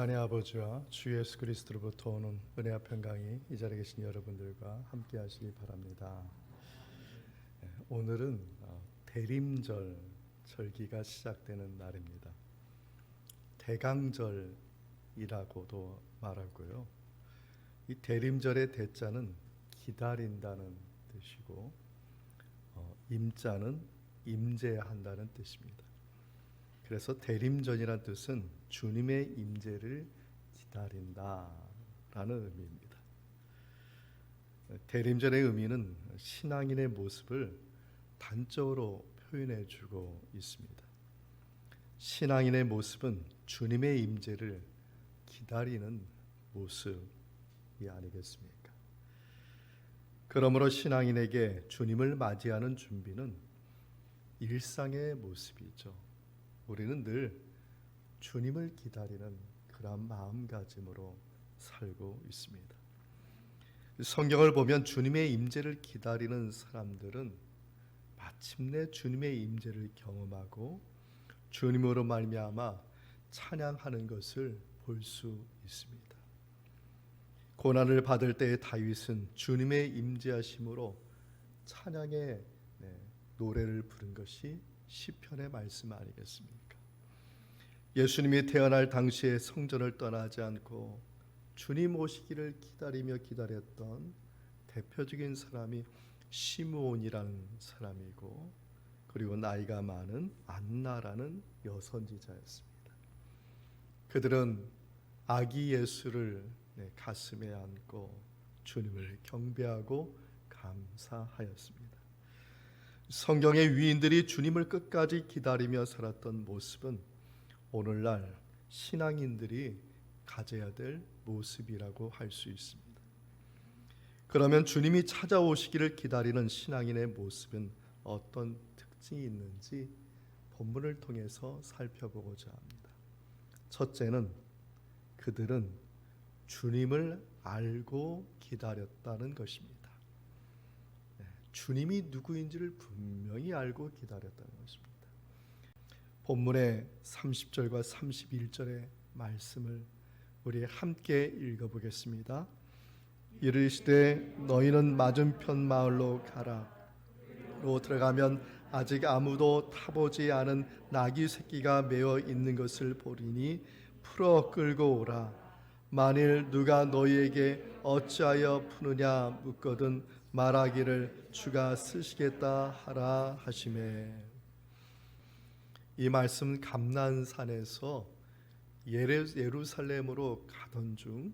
하나님 아버지와 주 예수 그리스도로부터 오는 은혜와 평강이 이 자리에 계신 여러분들과 함께 하시기 바랍니다. 오늘은 대림절 절기가 시작되는 날입니다. 대강절이라고도 말하고요. 이 대림절의 대자는 기다린다는 뜻이고 임자는 임재한다는 뜻입니다. 그래서 대림절이라는 뜻은 주님의 임재를 기다린다라는 의미입니다. 대림절의 의미는 신앙인의 모습을 단적으로 표현해 주고 있습니다. 신앙인의 모습은 주님의 임재를 기다리는 모습이 아니겠습니까? 그러므로 신앙인에게 주님을 맞이하는 준비는 일상의 모습이죠. 우리는 늘 주님을 기다리는 그런 마음가짐으로 살고 있습니다. 성경을 보면 주님의 임재를 기다리는 사람들은 마침내 주님의 임재를 경험하고 주님으로 말미암아 찬양하는 것을 볼 수 있습니다. 고난을 받을 때의 다윗은 주님의 임재하심으로 찬양의 노래를 부른 것이 시편의 말씀 아니겠습니까? 예수님이 태어날 당시에 성전을 떠나지 않고 주님 오시기를 기다리며 기다렸던 대표적인 사람이 시므온이라는 사람이고, 그리고 나이가 많은 안나라는 여선지자였습니다. 그들은 아기 예수를 가슴에 안고 주님을 경배하고 감사하였습니다. 성경의 위인들이 주님을 끝까지 기다리며 살았던 모습은 오늘날 신앙인들이 가져야 될 모습이라고 할 수 있습니다. 그러면 주님이 찾아오시기를 기다리는 신앙인의 모습은 어떤 특징이 있는지 본문을 통해서 살펴보고자 합니다. 첫째는 그들은 주님을 알고 기다렸다는 것입니다. 주님이 누구인지를 분명히 알고 기다렸다는 것입니다. 본문의 30절과 31절의 말씀을 우리 함께 읽어보겠습니다. 이르시되 너희는 맞은편 마을로 가라. 로 들어가면 아직 아무도 타보지 않은 나귀 새끼가 매어 있는 것을 보리니 풀어 끌고 오라. 만일 누가 너희에게 어찌하여 푸느냐 묻거든 말하기를 주가 쓰시겠다 하라 하시매. 이 말씀 감난산에서 예루살렘으로 가던 중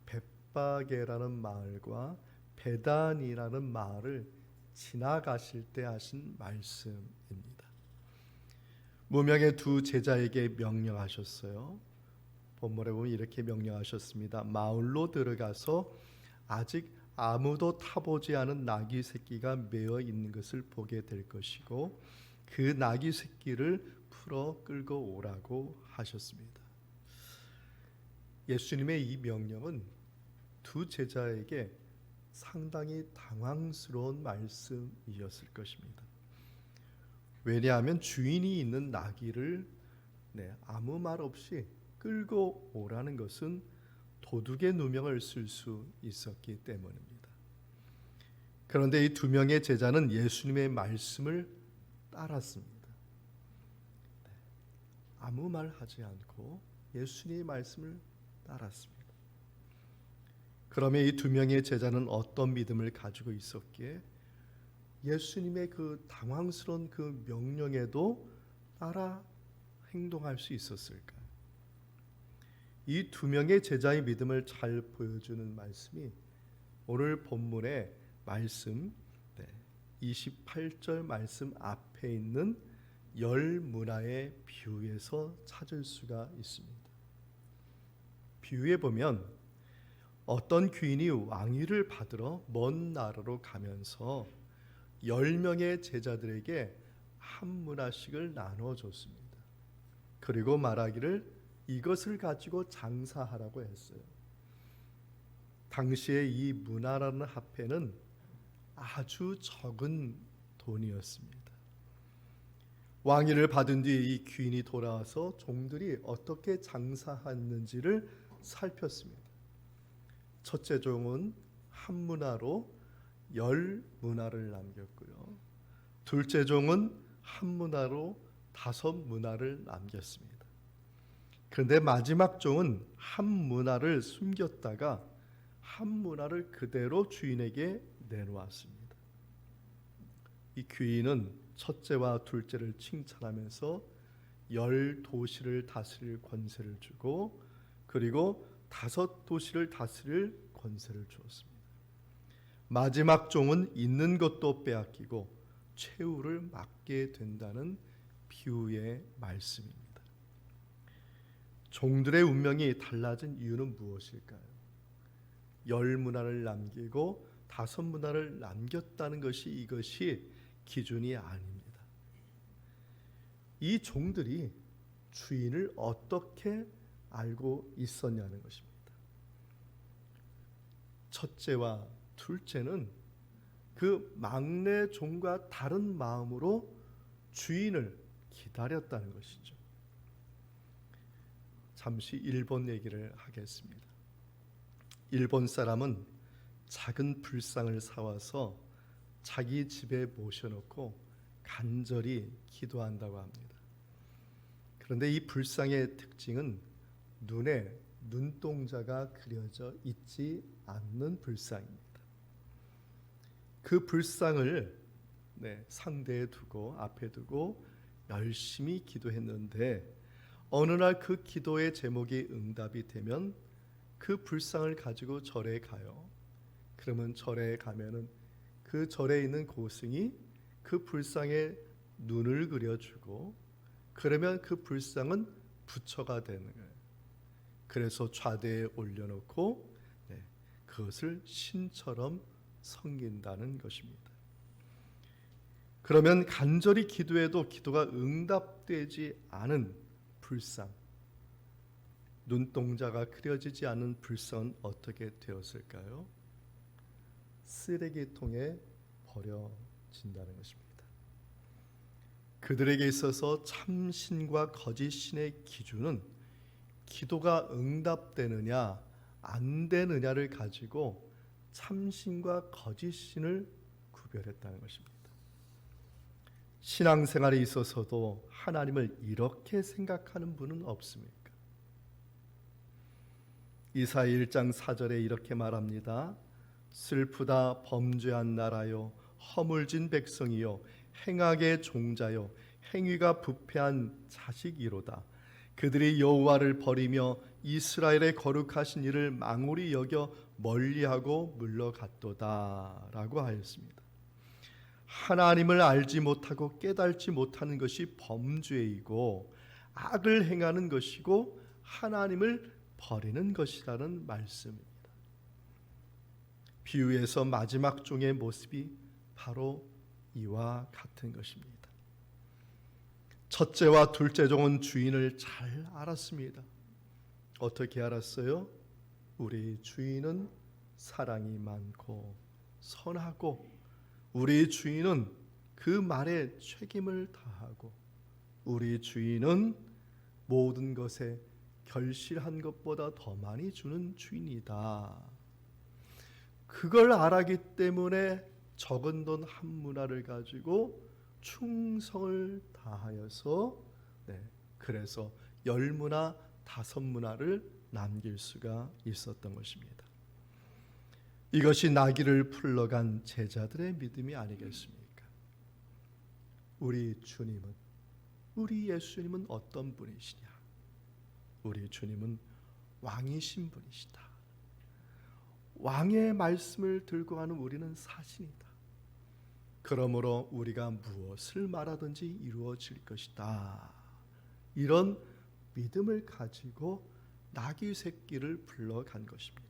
벳바게라는 마을과 베단이라는 마을을 지나가실 때 하신 말씀입니다. 무명의 두 제자에게 명령하셨어요. 본문에 보면 이렇게 명령하셨습니다. 마을로 들어가서 아직 아무도 타보지 않은 나귀 새끼가 매어 있는 것을 보게 될 것이고 그 나귀 새끼를 풀어 끌고 오라고 하셨습니다. 예수님의 이 명령은 두 제자에게 상당히 당황스러운 말씀이었을 것입니다. 왜냐하면 주인이 있는 나귀를 아무 말 없이 끌고 오라는 것은 도둑의 누명을 쓸 수 있었기 때문입니다. 그런데 이 두 명의 제자는 예수님의 말씀을 따랐습니다. 아무 말 하지 않고 예수님의 말씀을 따랐습니다. 그러면 이 두 명의 제자는 어떤 믿음을 가지고 있었기에 예수님의 그 당황스러운 그 명령에도 따라 행동할 수 있었을까요? 이 두 명의 제자의 믿음을 잘 보여주는 말씀이 오늘 본문의 말씀 28절 말씀 앞에 있는 열 문화의 비유에서 찾을 수가 있습니다. 비유에 보면 어떤 귀인이 왕위를 받으러 먼 나라로 가면서 10명의 제자들에게 한 문화씩을 나눠줬습니다. 그리고 말하기를 이것을 가지고 장사하라고 했어요. 당시에 이 문화라는 화폐는 아주 적은 돈이었습니다. 왕위를 받은 뒤에 이 귀인이 돌아와서 종들이 어떻게 장사했는지를 살폈습니다. 첫째 종은 한 문화로 10문화를 남겼고요. 둘째 종은 한 문화로 5문화를 남겼습니다. 그런데 마지막 종은 한 문화를 숨겼다가 한 문화를 그대로 주인에게 내놓았습니다. 이 귀인은 첫째와 둘째를 칭찬하면서 10도시를 다스릴 권세를 주고 그리고 5도시를 다스릴 권세를 주었습니다. 마지막 종은 있는 것도 빼앗기고 최후를 맞게 된다는 비유의 말씀입니다. 종들의 운명이 달라진 이유는 무엇일까요? 10문화를 남기고 5문화를 남겼다는 것이 이것이 기준이 아닙니다. 이 종들이 주인을 어떻게 알고 있었냐는 것입니다. 첫째와 둘째는 그 막내 종과 다른 마음으로 주인을 기다렸다는 것이죠. 잠시 일본 얘기를 하겠습니다. 일본 사람은 작은 불상을 사와서 자기 집에 모셔놓고 간절히 기도한다고 합니다. 그런데 이 불상의 특징은 눈에 눈동자가 그려져 있지 않는 불상입니다. 그 불상을 상대에 두고 앞에 두고 열심히 기도했는데 어느 날 그 기도의 제목이 응답이 되면 그 불상을 가지고 절에 가요. 그러면 절에 가면은 그 절에 있는 고승이 그 불상에 눈을 그려주고 그러면 그 불상은 부처가 되는 거예요. 그래서 좌대에 올려놓고 그것을 신처럼 섬긴다는 것입니다. 그러면 간절히 기도해도 기도가 응답되지 않은 불상, 눈동자가 그려지지 않은 불상은 어떻게 되었을까요? 쓰레기통에 버려진다는 것입니다. 그들에게 있어서 참신과 거짓신의 기준은 기도가 응답되느냐 안 되느냐를 가지고 참신과 거짓신을 구별했다는 것입니다. 신앙생활에 있어서도 하나님을 이렇게 생각하는 분은 없습니까? 이사야 1장 4절에 이렇게 말합니다. 슬프다 범죄한 나라요 허물진 백성이요 행악의 종자요 행위가 부패한 자식이로다. 그들이 여호와를 버리며 이스라엘의 거룩하신 이를 망홀히 여겨 멀리하고 물러갔도다 라고 하였습니다. 하나님을 알지 못하고 깨달지 못하는 것이 범죄이고 악을 행하는 것이고 하나님을 버리는 것이라는 말씀입니다. 비유에서 마지막 종의 모습이 바로 이와 같은 것입니다. 첫째와 둘째 종은 주인을 잘 알았습니다. 어떻게 알았어요? 우리 주인은 사랑이 많고 선하고 우리 주인은 그 말에 책임을 다하고 우리 주인은 모든 것에 결실한 것보다 더 많이 주는 주인이다. 그걸 알았기 때문에 적은 돈 한 문화를 가지고 충성을 다하여서 그래서 10문화 5문화를 남길 수가 있었던 것입니다. 이것이 나귀를 풀러간 제자들의 믿음이 아니겠습니까? 우리 주님은 우리 예수님은 어떤 분이시냐? 우리 주님은 왕이신 분이시다. 왕의 말씀을 들고 가는 우리는 사신이다. 그러므로 우리가 무엇을 말하든지 이루어질 것이다. 이런 믿음을 가지고 나귀 새끼를 불러간 것입니다.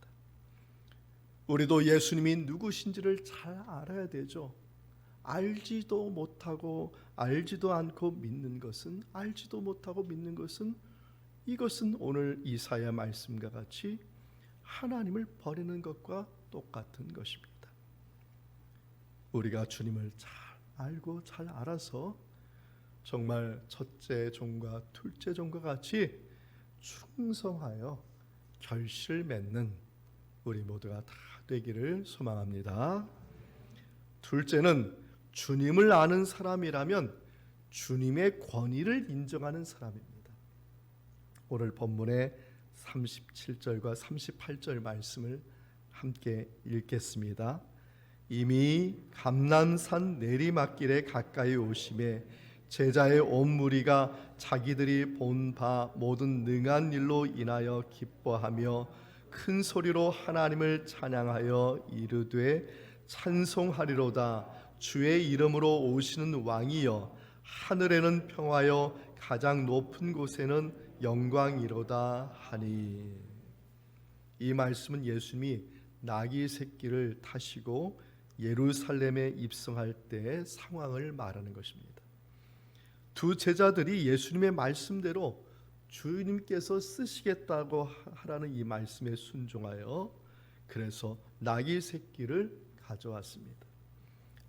우리도 예수님이 누구신지를 잘 알아야 되죠. 알지도 못하고 알지도 않고 믿는 것은 알지도 못하고 믿는 것은 이것은 오늘 이사야 말씀과 같이 하나님을 버리는 것과 똑같은 것입니다. 우리가 주님을 잘 알고 잘 알아서 정말 첫째 종과 둘째 종과 같이 충성하여 결실을 맺는 우리 모두가 다 되기를 소망합니다. 둘째는 주님을 아는 사람이라면 주님의 권위를 인정하는 사람입니다. 오늘 본문의 37절과 38절 말씀을 함께 읽겠습니다. 이미 감람산 내리막길에 가까이 오심에 제자의 온 무리가 자기들이 본 바 모든 능한 일로 인하여 기뻐하며 큰 소리로 하나님을 찬양하여 이르되 찬송하리로다. 주의 이름으로 오시는 왕이여 하늘에는 평화여 가장 높은 곳에는 영광이로다 하니. 이 말씀은 예수님이 나귀 새끼를 타시고 예루살렘에 입성할 때의 상황을 말하는 것입니다. 두 제자들이 예수님의 말씀대로 주님께서 쓰시겠다고 하라는 이 말씀에 순종하여 그래서 나귀 새끼를 가져왔습니다.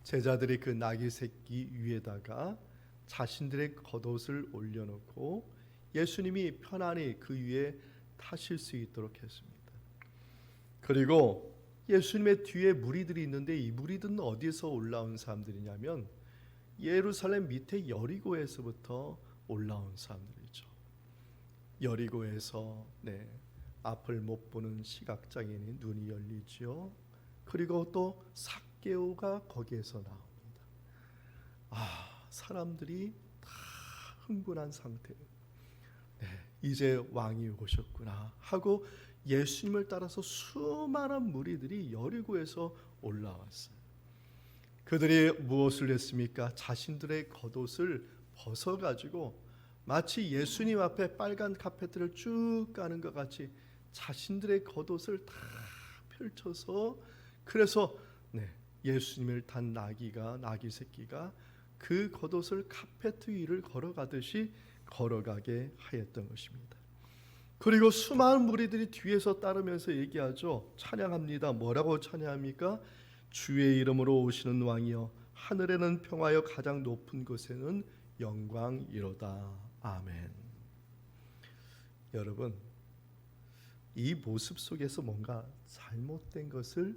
제자들이 그 나귀 새끼 위에다가 자신들의 겉옷을 올려놓고 예수님이 편안히 그 위에 타실 수 있도록 했습니다. 그리고 예수님의 뒤에 무리들이 있는데 이 무리들은 어디서 올라온 사람들이냐면 예루살렘 밑에 여리고에서부터 올라온 사람들이죠. 여리고에서 앞을 못 보는 시각장애인이 눈이 열리죠. 그리고 또 삭개오가 거기에서 나옵니다. 사람들이 다 흥분한 상태예요. 이제 왕이 오셨구나 하고 예수님을 따라서 수많은 무리들이 여리고에서 올라왔어요. 그들이 무엇을 했습니까? 자신들의 겉옷을 벗어가지고 마치 예수님 앞에 빨간 카페트를 쭉 가는 것 같이 자신들의 겉옷을 다 펼쳐서 그래서 예수님을 탄 나귀 새끼가 그 겉옷을 카페트 위를 걸어가듯이 걸어가게 하였던 것입니다. 그리고 수많은 무리들이 뒤에서 따르면서 얘기하죠. 찬양합니다. 뭐라고 찬양합니까? 주의 이름으로 오시는 왕이여 하늘에는 평화여 가장 높은 곳에는 영광이로다. 아멘. 여러분, 이 모습 속에서 뭔가 잘못된 것을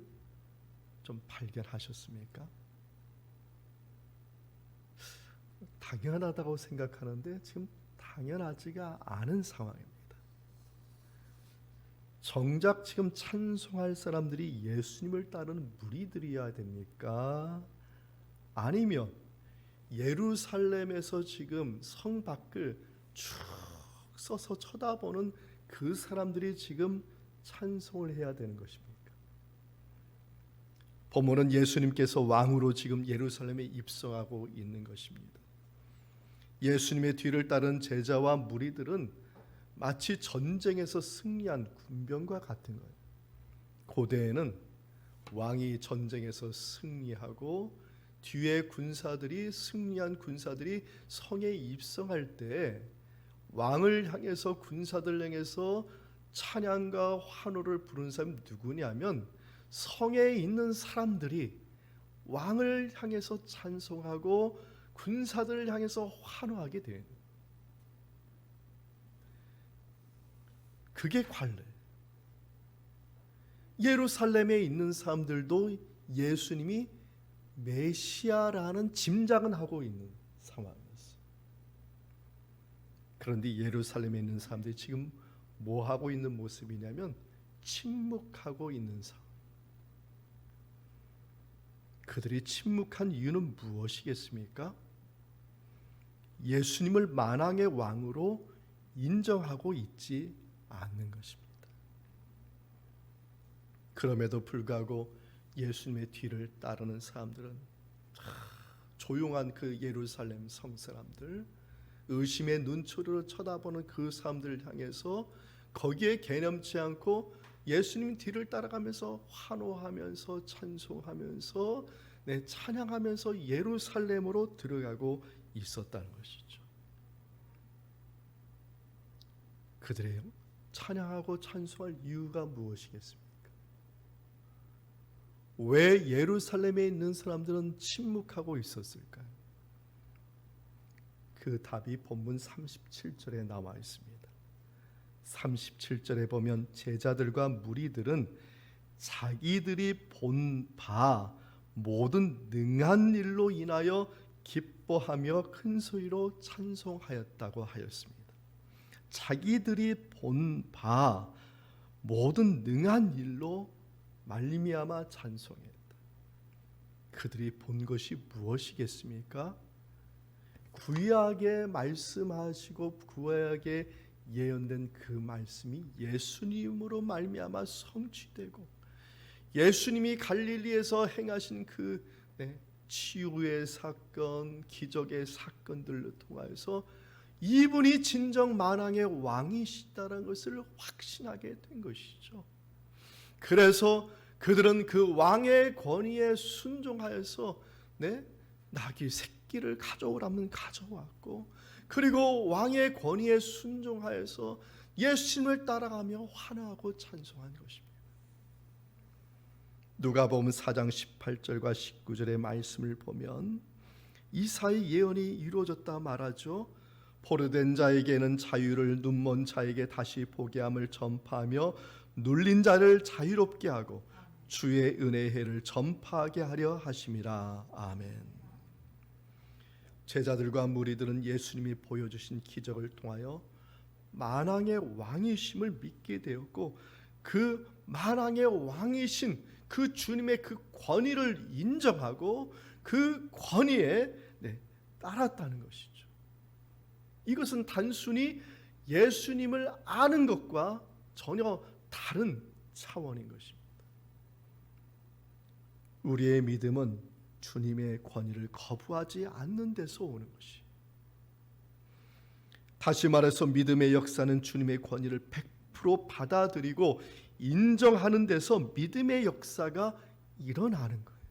좀 발견하셨습니까? 당연하다고 생각하는데 지금 당연하지가 않은 상황입니다. 정작 지금 찬송할 사람들이 예수님을 따르는 무리들이어야 됩니까? 아니면 예루살렘에서 지금 성 밖을 쭉 서서 쳐다보는 그 사람들이 지금 찬송을 해야 되는 것입니까? 본문은 예수님께서 왕으로 지금 예루살렘에 입성하고 있는 것입니다. 예수님의 뒤를 따른 제자와 무리들은 마치 전쟁에서 승리한 군병과 같은 거예요. 고대에는 왕이 전쟁에서 승리하고 뒤에 승리한 군사들이 성에 입성할 때 왕을 향해서 군사들 향해서 찬양과 환호를 부르는 사람이 누구냐면 성에 있는 사람들이 왕을 향해서 찬송하고 군사들을 향해서 환호하게 돼요. 그게 관례. 예루살렘에 있는 사람들도 예수님이 메시아라는 짐작은 하고 있는 상황이었어요. 그런데 예루살렘에 있는 사람들이 지금 뭐 하고 있는 모습이냐면 침묵하고 있는 상황. 그들이 침묵한 이유는 무엇이겠습니까? 예수님을 만왕의 왕으로 인정하고 있지 않는 것입니다. 그럼에도 불구하고 예수님의 뒤를 따르는 사람들은 조용한 그 예루살렘 성 사람들, 의심의 눈초리로 쳐다보는 그 사람들을 향해서 거기에 개념치 않고 예수님 뒤를 따라가면서 환호하면서 찬송하면서 찬양하면서 예루살렘으로 들어가고 있었다는 것이죠. 그들의 찬양하고 찬송할 이유가 무엇이겠습니까? 왜 예루살렘에 있는 사람들은 침묵하고 있었을까요? 그 그 답이 본문 37절에 나와 있습니다. 37절에 보면 제자들과 무리들은 자기들이 본 바 모든 능한 일로 인하여 기뻐하며 큰 소리로 찬송하였다고 하였습니다. 자기들이 본 바 모든 능한 일로 말미암아 찬송했다. 그들이 본 것이 무엇이겠습니까? 구약에 말씀하시고 구약에 예언된 그 말씀이 예수님으로 말미암아 성취되고, 예수님이 갈릴리에서 행하신 그 치유의 사건, 기적의 사건들을 통하여서 이분이 진정 만왕의 왕이시다라는 것을 확신하게 된 것이죠. 그래서 그들은 그 왕의 권위에 순종하여서 나귀 새끼를 가져오라면 가져왔고, 그리고 왕의 권위에 순종하여서 예수님을 따라가며 환호하고 찬송한 것입니다. 누가복음 4장 18절과 19절의 말씀을 보면 이사의 예언이 이루어졌다 말하죠. 포로된 자에게는 자유를, 눈먼 자에게 다시 보게 함을 전파하며 눌린 자를 자유롭게 하고 주의 은혜의 해를 전파하게 하려 하심이라. 아멘. 제자들과 무리들은 예수님이 보여주신 기적을 통하여 만왕의 왕이심을 믿게 되었고, 그 만왕의 왕이신 그 주님의 그 권위를 인정하고 그 권위에 따랐다는 것이죠. 이것은 단순히 예수님을 아는 것과 전혀 다른 차원인 것입니다. 우리의 믿음은 주님의 권위를 거부하지 않는 데서 오는 것이. 다시 말해서 믿음의 역사는 주님의 권위를 100% 받아들이고 인정하는 데서 믿음의 역사가 일어나는 거예요.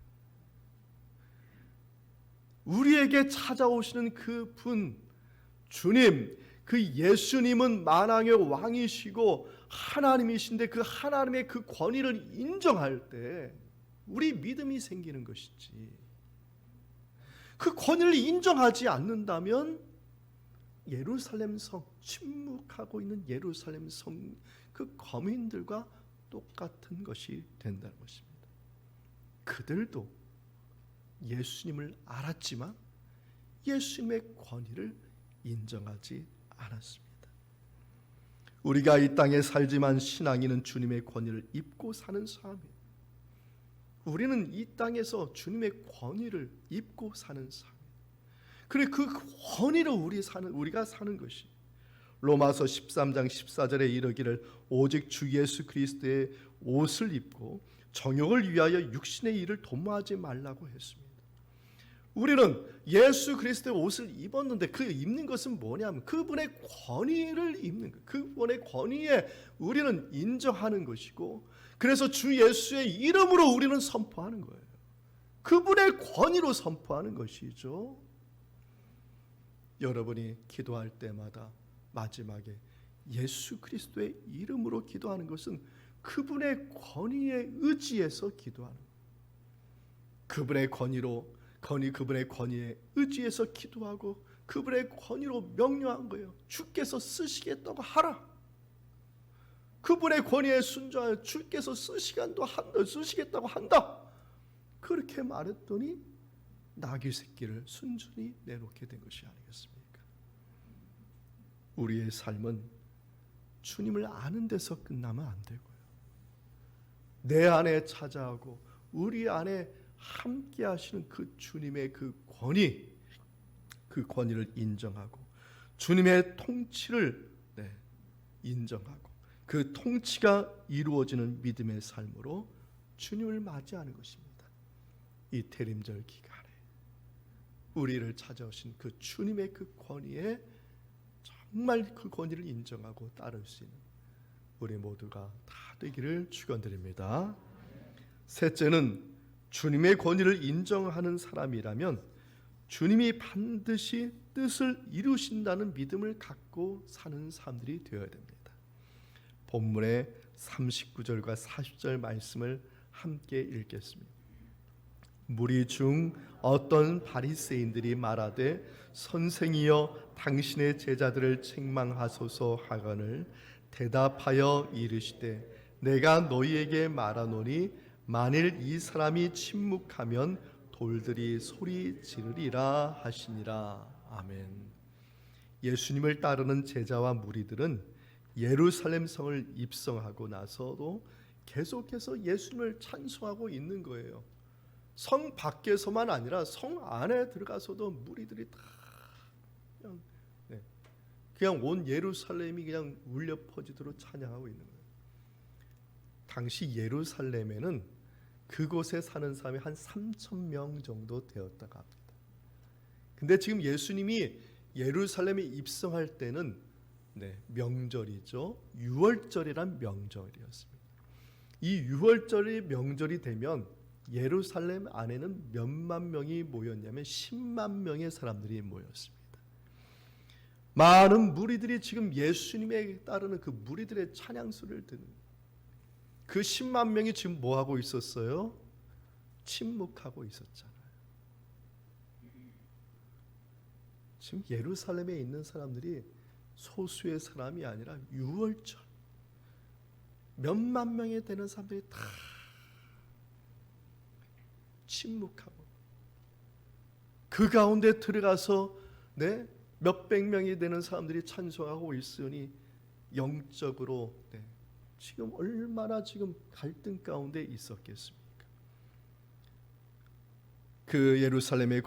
우리에게 찾아오시는 그 분, 주님, 그 예수님은 만왕의 왕이시고 하나님이신데 그 하나님의 그 권위를 인정할 때 우리 믿음이 생기는 것이지, 그 권위를 인정하지 않는다면 예루살렘 성, 침묵하고 있는 예루살렘 성 그 거민들과 똑같은 것이 된다는 것입니다. 그들도 예수님을 알았지만 예수님의 권위를 인정하지 않았습니다. 우리가 이 땅에 살지만 신앙인은 주님의 권위를 입고 사는 사람이에요. 우리는 이 땅에서 주님의 권위를 입고 사는 사람이에요. 그래, 그 권위로 우리가 사는 것이. 로마서 13장 14절에 이르기를 오직 주 예수 그리스도의 옷을 입고 정욕을 위하여 육신의 일을 도모하지 말라고 했습니다. 우리는 예수 그리스도의 옷을 입었는데 그 입는 것은 뭐냐면 그분의 권위를 입는 것, 그분의 권위에 우리는 인정하는 것이고, 그래서 주 예수의 이름으로 우리는 선포하는 거예요. 그분의 권위로 선포하는 것이죠. 여러분이 기도할 때마다 마지막에 예수 그리스도의 이름으로 기도하는 것은 그분의 권위에 의지해서 기도하는 거예요. 그분의 그분의 권위에 의지해서 기도하고 그분의 권위로 명령한 거예요. 주께서 쓰시겠다고 하라. 그분의 권위에 순종하여 주께서 쓰시겠다고 한다. 그렇게 말했더니 나귀 새끼를 순전히 내놓게 된 것이 아니겠습니까? 우리의 삶은 주님을 아는 데서 끝나면 안 되고요. 내 안에 찾아오고 우리 안에 함께 하시는 그 주님의 그 권위를 인정하고 주님의 통치를 인정하고 그 통치가 이루어지는 믿음의 삶으로 주님을 맞이하는 것입니다. 이 대림절 기간에 우리를 찾아오신 그 주님의 그 권위에 정말 그 권위를 인정하고 따를 수 있는 우리 모두가 다 되기를 축원드립니다. 셋째는 주님의 권위를 인정하는 사람이라면 주님이 반드시 뜻을 이루신다는 믿음을 갖고 사는 사람들이 되어야 됩니다. 본문의 39절과 40절 말씀을 함께 읽겠습니다. 무리 중 어떤 바리새인들이 말하되 선생이여 당신의 제자들을 책망하소서 하거늘 대답하여 이르시되 내가 너희에게 말하노니 만일 이 사람이 침묵하면 돌들이 소리 지르리라 하시니라. 아멘. 예수님을 따르는 제자와 무리들은 예루살렘 성을 입성하고 나서도 계속해서 예수님을 찬송하고 있는 거예요. 성 밖에서만 아니라 성 안에 들어가서도 무리들이 다 그냥 온 예루살렘이 그냥 울려 퍼지도록 찬양하고 있는 거예요. 당시 예루살렘에는 그곳에 사는 사람이 한 3,000명 정도 되었다고 합니다. 근데 지금 예수님이 예루살렘에 입성할 때는 명절이죠. 유월절이란 명절이었습니다. 이 유월절이 명절이 되면 예루살렘 안에는 몇만 명이 모였냐면 10만 명의 사람들이 모였습니다. 많은 무리들이 지금 예수님에 따르는 그 무리들의 찬양 소리를 듣는 그 10만 명이 지금 뭐 하고 있었어요? 침묵하고 있었잖아요. 지금 예루살렘에 있는 사람들이 소수의 사람이 아니라 유월절 몇만 명이 되는 사람들이 다 침묵하고 그 가운데 들어가서 몇백 명이 되는 사람들이 찬송하고 있으니 영적으로 지금 얼마나 지금 갈등 가운데 있었겠습니까? 그 예루살렘에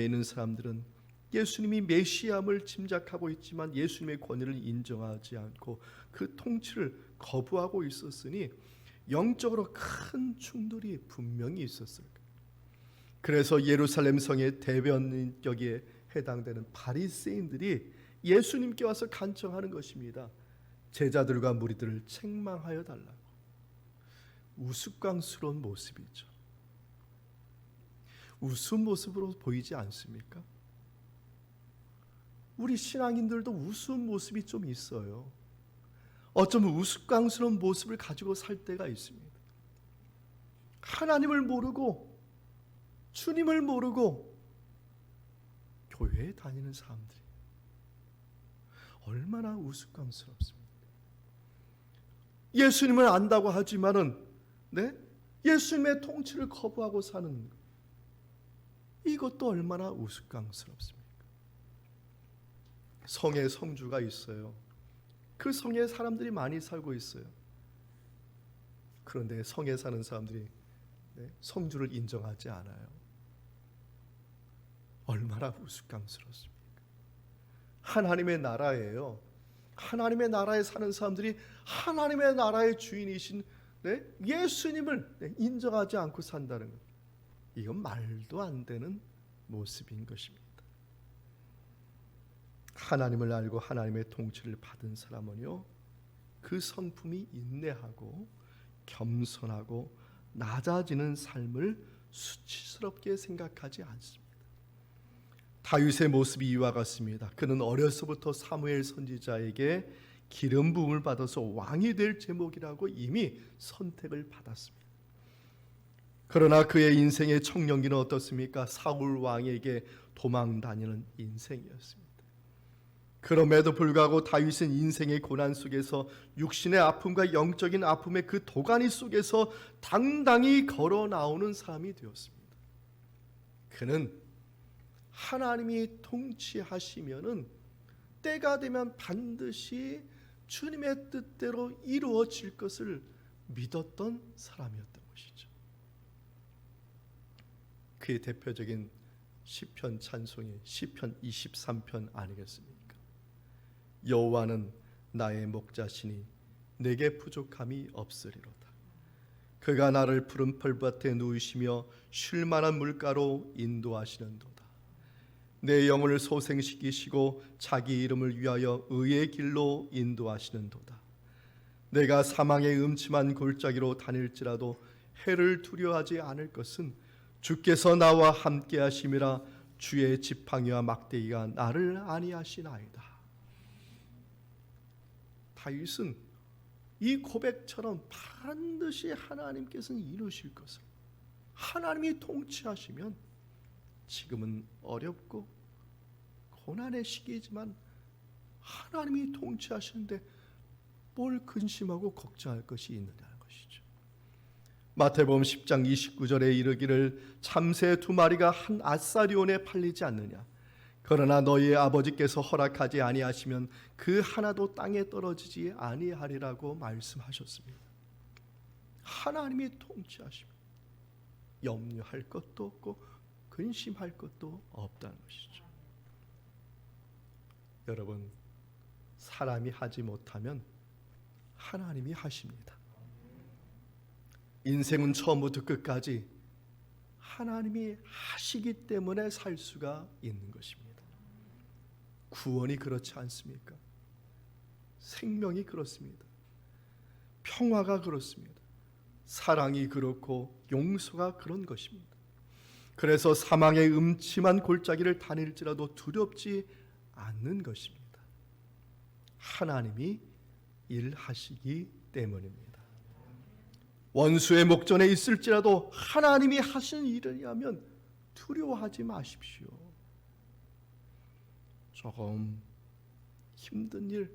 있는 사람들은 예수님이 메시아임을 짐작하고 있지만 예수님의 권위를 인정하지 않고 그 통치를 거부하고 있었으니 영적으로 큰 충돌이 분명히 있었을 거예요. 그래서 예루살렘 성의 대변인격에 해당되는 바리새인들이 예수님께 와서 간청하는 것입니다. 제자들과 무리들을 책망하여 달라고. 우스꽝스러운 모습이죠. 우스운 모습으로 보이지 않습니까? 우리 신앙인들도 우스운 모습이 좀 있어요. 어쩌면 우스꽝스러운 모습을 가지고 살 때가 있습니다. 하나님을 모르고 주님을 모르고 교회에 다니는 사람들이 얼마나 우스꽝스럽습니까? 예수님을 안다고 하지만은 예수님의 통치를 거부하고 사는 이것도 얼마나 우스꽝스럽습니까? 성에 성주가 있어요. 그 성에 사람들이 많이 살고 있어요. 그런데 성에 사는 사람들이 성주를 인정하지 않아요. 얼마나 우스꽝스럽습니까? 하나님의 나라예요. 하나님의 나라에 사는 사람들이 하나님의 나라의 주인이신 예수님을 인정하지 않고 산다는 것, 이건 말도 안 되는 모습인 것입니다. 하나님을 알고 하나님의 통치를 받은 사람은요, 그 성품이 인내하고 겸손하고 낮아지는 삶을 수치스럽게 생각하지 않습니다. 다윗의 모습이 이와 같습니다. 그는 어려서부터 사무엘 선지자에게 기름 부음을 받아서 왕이 될 제목이라고 이미 선택을 받았습니다. 그러나 그의 인생의 청년기는 어떻습니까? 사울 왕에게 도망 다니는 인생이었습니다. 그럼에도 불구하고 다윗은 인생의 고난 속에서 육신의 아픔과 영적인 아픔의 그 도가니 속에서 당당히 걸어 나오는 사람이 되었습니다. 그는 하나님이 통치하시면은 때가 되면 반드시 주님의 뜻대로 이루어질 것을 믿었던 사람이었던 것이죠. 그의 대표적인 시편 찬송이 시편 23편 아니겠습니까? 여호와는 나의 목자시니 내게 부족함이 없으리로다. 그가 나를 푸른 풀밭에 누이시며 쉴 만한 물가로 인도하시는도다. 내 영혼을 소생시키시고 자기 이름을 위하여 의의 길로 인도하시는도다. 내가 사망의 음침한 골짜기로 다닐지라도 해를 두려워하지 않을 것은 주께서 나와 함께 하심이라. 주의 지팡이와 막대기가 나를 안위하시나이다. 다윗은 이 고백처럼 반드시 하나님께서는 이루실 것을, 하나님이 통치하시면 지금은 어렵고 고난의 시기이지만 하나님이 통치하시는데 뭘 근심하고 걱정할 것이 있느냐는 것이죠. 마태복음 10장 29절에 이르기를 참새 2마리가 한 아사리온에 팔리지 않느냐. 그러나 너희의 아버지께서 허락하지 아니하시면 그 하나도 땅에 떨어지지 아니하리라고 말씀하셨습니다. 하나님이 통치하시면 염려할 것도 없고 근심할 것도 없다는 것이죠. 여러분, 사람이 하지 못하면 하나님이 하십니다. 인생은 처음부터 끝까지 하나님이 하시기 때문에 살 수가 있는 것입니다. 구원이 그렇지 않습니까? 생명이 그렇습니다. 평화가 그렇습니다. 사랑이 그렇고 용서가 그런 것입니다. 그래서 사망의 음침한 골짜기를 다닐지라도 두렵지 않는 것입니다. 하나님이 일하시기 때문입니다. 원수의 목전에 있을지라도 하나님이 하신 일이라면 두려워하지 마십시오. 조금 힘든 일,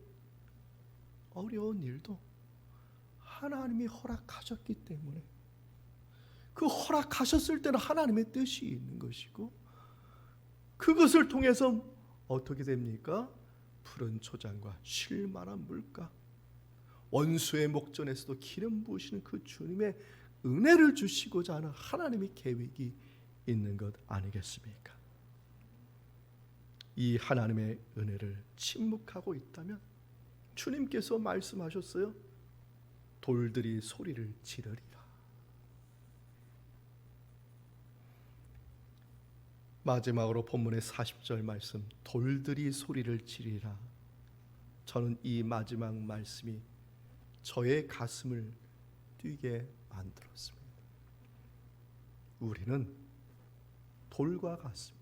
어려운 일도 하나님이 허락하셨기 때문에 그 허락하셨을 때는 하나님의 뜻이 있는 것이고 그것을 통해서 어떻게 됩니까? 푸른 초장과 쉴만한 물가, 원수의 목전에서도 기름 부으시는 그 주님의 은혜를 주시고자 하는 하나님의 계획이 있는 것 아니겠습니까? 이 하나님의 은혜를 침묵하고 있다면 주님께서 말씀하셨어요. 돌들이 소리를 지르리라. 마지막으로 본문의 40절 말씀, 돌들이 소리를 지르리라. 저는 이 마지막 말씀이 저의 가슴을 뛰게 만들었습니다. 우리는 돌과 같습니다.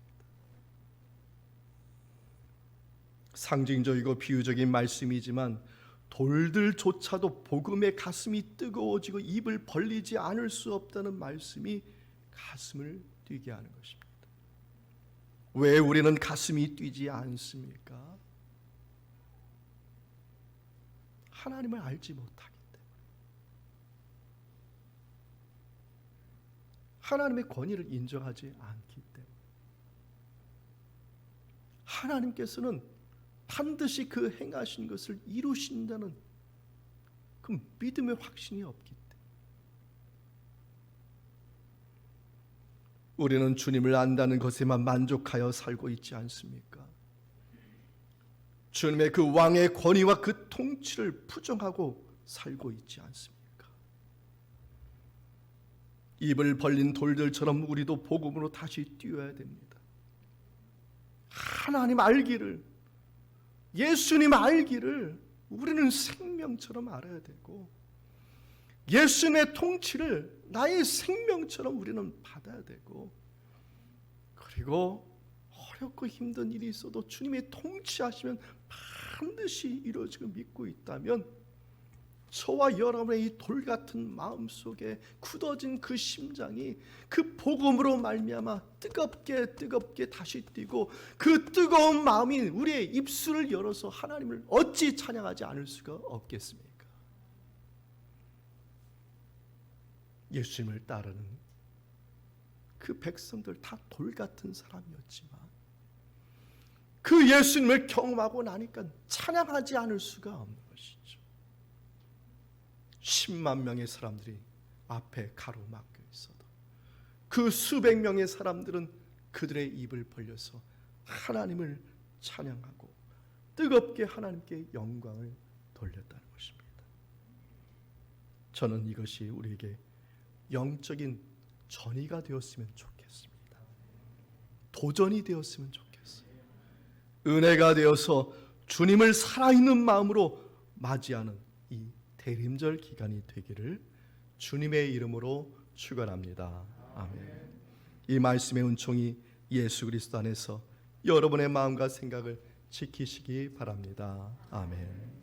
상징적이고 비유적인 말씀이지만 돌들조차도 복음의 가슴이 뜨거워지고 입을 벌리지 않을 수 없다는 말씀이 가슴을 뛰게 하는 것입니다. 왜 우리는 가슴이 뛰지 않습니까? 하나님을 알지 못하기 때문에, 하나님의 권위를 인정하지 않기 때문에, 하나님께서는 반드시 그 행하신 것을 이루신다는 그 믿음의 확신이 없기 때문에 우리는 주님을 안다는 것에만 만족하여 살고 있지 않습니까? 주님의 그 왕의 권위와 그 통치를 부정하고 살고 있지 않습니까? 입을 벌린 돌들처럼 우리도 복음으로 다시 뛰어야 됩니다. 하나님 알기를, 예수님 알기를 우리는 생명처럼 알아야 되고 예수님의 통치를 나의 생명처럼 우리는 받아야 되고, 그리고 어렵고 힘든 일이 있어도 주님의 통치하시면 반드시 이루어지고 믿고 있다면 저와 여러분의 이 돌같은 마음속에 굳어진 그 심장이 그 복음으로 말미암아 뜨겁게 다시 뛰고 그 뜨거운 마음이 우리의 입술을 열어서 하나님을 어찌 찬양하지 않을 수가 없겠습니까? 예수님을 따르는 그 백성들 다 돌같은 사람이었지만 그 예수님을 경험하고 나니까 찬양하지 않을 수가 없는 것이죠. 10만 명의 사람들이 앞에 가로막혀 있어도 그 수백 명의 사람들은 그들의 입을 벌려서 하나님을 찬양하고 뜨겁게 하나님께 영광을 돌렸다는 것입니다. 저는 이것이 우리에게 영적인 전이가 되었으면 좋겠습니다. 도전이 되었으면 좋겠습니다. 은혜가 되어서 주님을 살아있는 마음으로 맞이하는 이 대림절 기간이 되기를 주님의 이름으로 축원합니다. 아멘. 이 말씀의 은총이 예수 그리스도 안에서 여러분의 마음과 생각을 지키시기 바랍니다. 아멘.